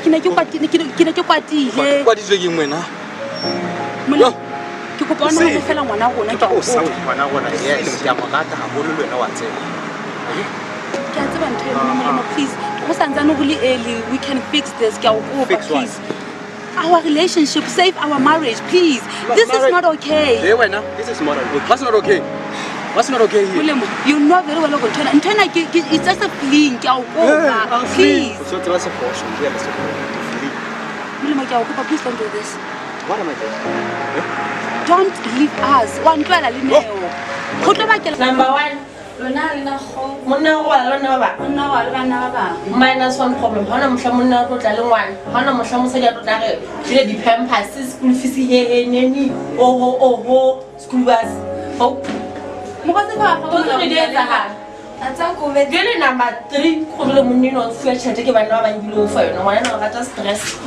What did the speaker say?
ke ne ke kwatile kwaditswe ke mwena ke kopa ona go fela ngwana rona ke o sa ngwana rona yes ke a mo rata haholo le wena wa tsela ke a tseba ntho e molemo please go santsane go le early we can fix this ke a go kopa please our relationship save our marriage please this is not okay hey wena this is not okay what's not okay here molemo you know very well go ntona it's just a fling ke a go kopa please so tsela se force o ya le se molemo ke a go kopa please don't do this what am I doing don't leave us wa ntwela le neo go tlo bakela number 1 lona le na go monna go la lona ba nna wa le bana ba bang minus one problem hona mohla monna go tla le ngwana hona mohla mosadi a tla re ile di pampers school fees he neni oho school bus ho mo ka se ba go re di etsa ha atsa go be number 3 go le monna no future ke bana ba bang dilo fa yona ngwana no rata stress